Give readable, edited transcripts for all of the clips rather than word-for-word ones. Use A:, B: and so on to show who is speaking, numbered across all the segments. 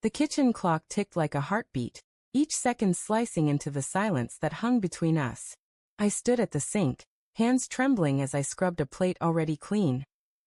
A: The kitchen clock ticked like a heartbeat, each second slicing into the silence that hung between us. I stood at the sink, hands trembling as I scrubbed a plate already clean,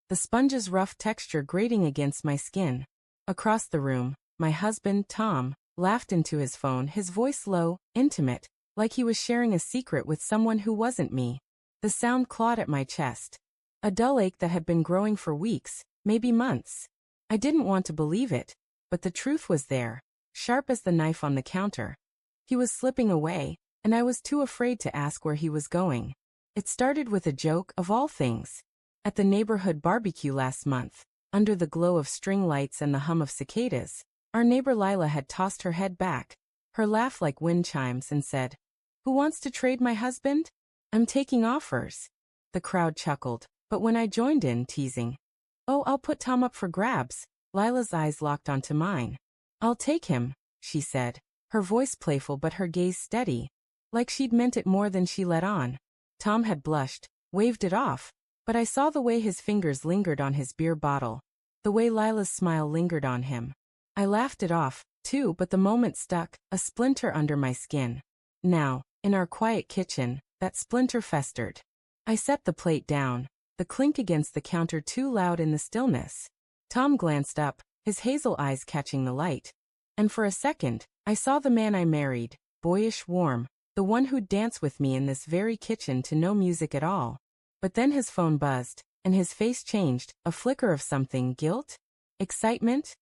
A: the sponge's rough texture grating against my skin. Across the room, my husband, Tom, laughed into his phone, his voice low, intimate, like he was sharing a secret with someone who wasn't me. The sound clawed at my chest. A dull ache that had been growing for weeks, maybe months. I didn't want to believe it, but the truth was there, sharp as the knife on the counter. He was slipping away, and I was too afraid to ask where he was going. It started with a joke, of all things. At the neighborhood barbecue last month, under the glow of string lights and the hum of cicadas, our neighbor Lila had tossed her head back, her laugh like wind chimes, and said, "Who wants to trade my husband? I'm taking offers." The crowd chuckled, but when I joined in, teasing, "Oh, I'll put Tom up for grabs," Lila's eyes locked onto mine. "I'll take him," she said, her voice playful but her gaze steady, like she'd meant it more than she let on. Tom had blushed, waved it off, but I saw the way his fingers lingered on his beer bottle, the way Lila's smile lingered on him. I laughed it off, too, but the moment stuck, a splinter under my skin. Now, in our quiet kitchen, that splinter festered. I set the plate down, the clink against the counter too loud in the stillness. Tom glanced up, his hazel eyes catching the light. And for a second, I saw the man I married, boyish, warm, the one who'd dance with me in this very kitchen to no music at all. But then his phone buzzed, and his face changed, a flicker of something, guilt? Excitement?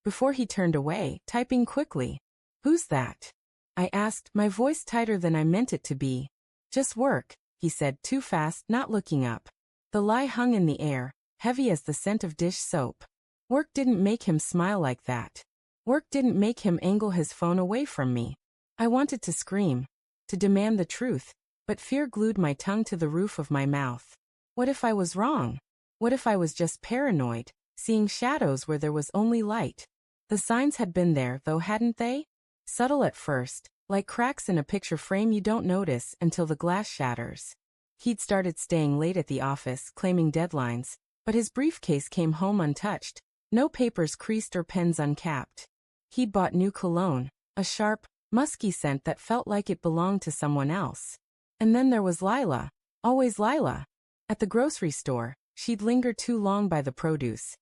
A: Before he turned away, typing quickly. "Who's that?" I asked, my voice tighter than I meant it to be. "Just work," he said, too fast, not looking up. The lie hung in the air, heavy as the scent of dish soap. Work didn't make him smile like that. Work didn't make him angle his phone away from me. I wanted to scream, to demand the truth, but fear glued my tongue to the roof of my mouth. What if I was wrong? What if I was just paranoid, seeing shadows where there was only light? The signs had been there, though, hadn't they? Subtle at first, like cracks in a picture frame you don't notice until the glass shatters. He'd started staying late at the office, claiming deadlines, but his briefcase came home untouched, no papers creased or pens uncapped. He'd bought new cologne, a sharp, musky scent that felt like it belonged to someone else. And then there was Lila, always Lila. At the grocery store, she'd linger too long by the produce,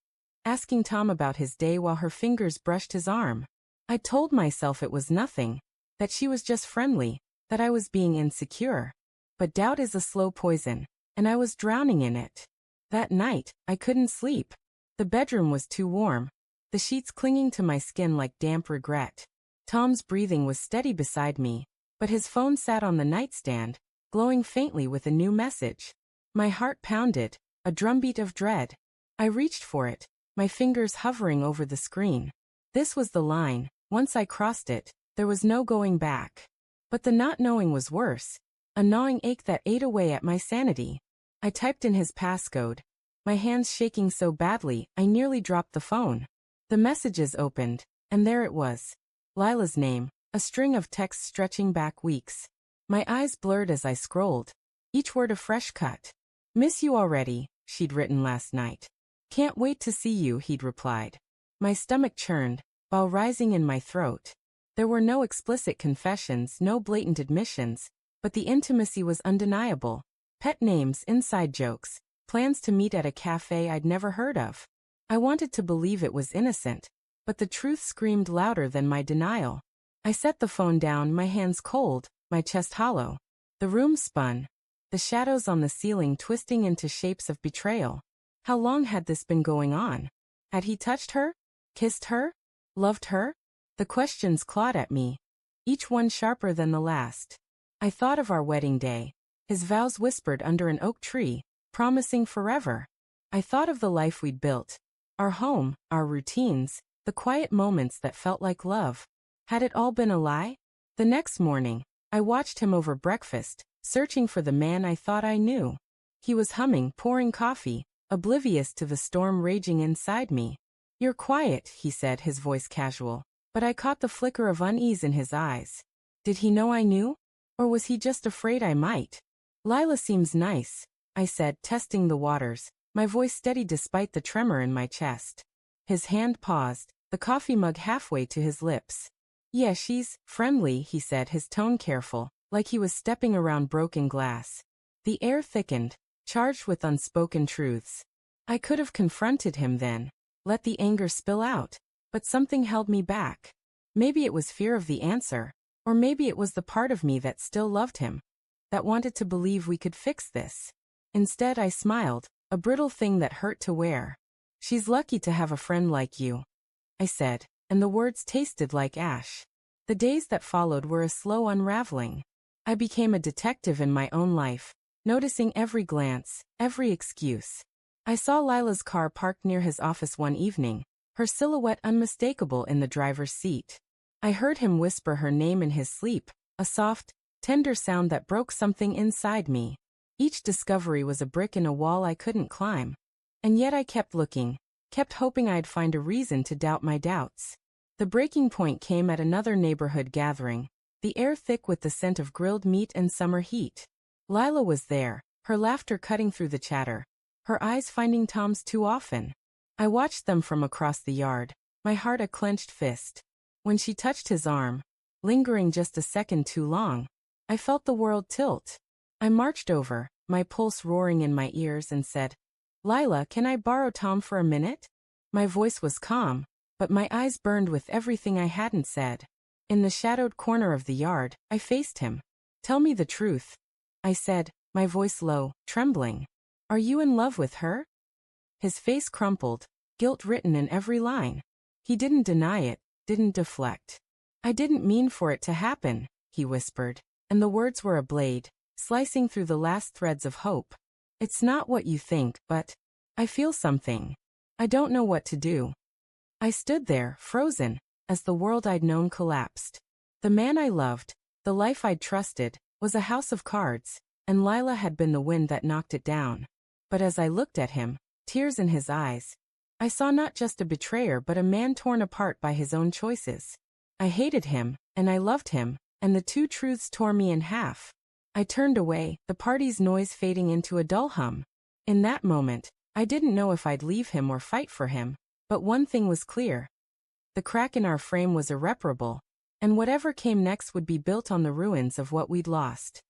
A: asking Tom about his day while her fingers brushed his arm. I told myself it was nothing, that she was just friendly, that I was being insecure. But doubt is a slow poison, and I was drowning in it. That night, I couldn't sleep. The bedroom was too warm, the sheets clinging to my skin like damp regret. Tom's breathing was steady beside me, but his phone sat on the nightstand, glowing faintly with a new message. My heart pounded, a drumbeat of dread. I reached for it, my fingers hovering over the screen. This was the line. Once I crossed it, there was no going back. But the not knowing was worse, a gnawing ache that ate away at my sanity. I typed in his passcode, my hands shaking so badly I nearly dropped the phone. The messages opened, and there it was. Lila's name, a string of texts stretching back weeks. My eyes blurred as I scrolled, each word a fresh cut. "Miss you already," she'd written last night. "Can't wait to see you," he'd replied. My stomach churned, while rising in my throat. There were no explicit confessions, no blatant admissions, but the intimacy was undeniable. Pet names, inside jokes, plans to meet at a cafe I'd never heard of. I wanted to believe it was innocent, but the truth screamed louder than my denial. I set the phone down, my hands cold, my chest hollow. The room spun, the shadows on the ceiling twisting into shapes of betrayal. How long had this been going on? Had he touched her? Kissed her? Loved her? The questions clawed at me, each one sharper than the last. I thought of our wedding day, his vows whispered under an oak tree, promising forever. I thought of the life we'd built, our home, our routines, the quiet moments that felt like love. Had it all been a lie? The next morning, I watched him over breakfast, searching for the man I thought I knew. He was humming, pouring coffee, oblivious to the storm raging inside me. "You're quiet," he said, his voice casual, but I caught the flicker of unease in his eyes. Did he know I knew? Or was he just afraid I might? "Lila seems nice," I said, testing the waters, my voice steady despite the tremor in my chest. His hand paused, the coffee mug halfway to his lips. Yeah, she's friendly, he said, his tone careful, like he was stepping around broken glass. The air thickened, charged with unspoken truths. I could have confronted him then, let the anger spill out, but something held me back. Maybe it was fear of the answer, or maybe it was the part of me that still loved him, that wanted to believe we could fix this. Instead, I smiled, a brittle thing that hurt to wear. She's lucky to have a friend like you, I said, and the words tasted like ash. The days that followed were a slow unraveling. I became a detective in my own life, noticing every glance, every excuse. I saw Lila's car parked near his office one evening, her silhouette unmistakable in the driver's seat. I heard him whisper her name in his sleep, a soft, tender sound that broke something inside me. Each discovery was a brick in a wall I couldn't climb. And yet I kept looking, kept hoping I'd find a reason to doubt my doubts. The breaking point came at another neighborhood gathering, the air thick with the scent of grilled meat and summer heat. Lila was there, her laughter cutting through the chatter, her eyes finding Tom's too often. I watched them from across the yard, my heart a clenched fist. When she touched his arm, lingering just a second too long, I felt the world tilt. I marched over, my pulse roaring in my ears, and said, "Lila, can I borrow Tom for a minute?" My voice was calm, but my eyes burned with everything I hadn't said. In the shadowed corner of the yard, I faced him. "Tell me the truth," I said, my voice low, trembling. "Are you in love with her?" His face crumpled, guilt written in every line. He didn't deny it, didn't deflect. "I didn't mean for it to happen," he whispered, and the words were a blade, slicing through the last threads of hope. "It's not what you think, but I feel something. I don't know what to do." I stood there, frozen, as the world I'd known collapsed. The man I loved, the life I'd trusted, was a house of cards, and Lila had been the wind that knocked it down. But as I looked at him, tears in his eyes, I saw not just a betrayer but a man torn apart by his own choices. I hated him, and I loved him, and the two truths tore me in half. I turned away, the party's noise fading into a dull hum. In that moment, I didn't know if I'd leave him or fight for him, but one thing was clear. The crack in our frame was irreparable, and whatever came next would be built on the ruins of what we'd lost.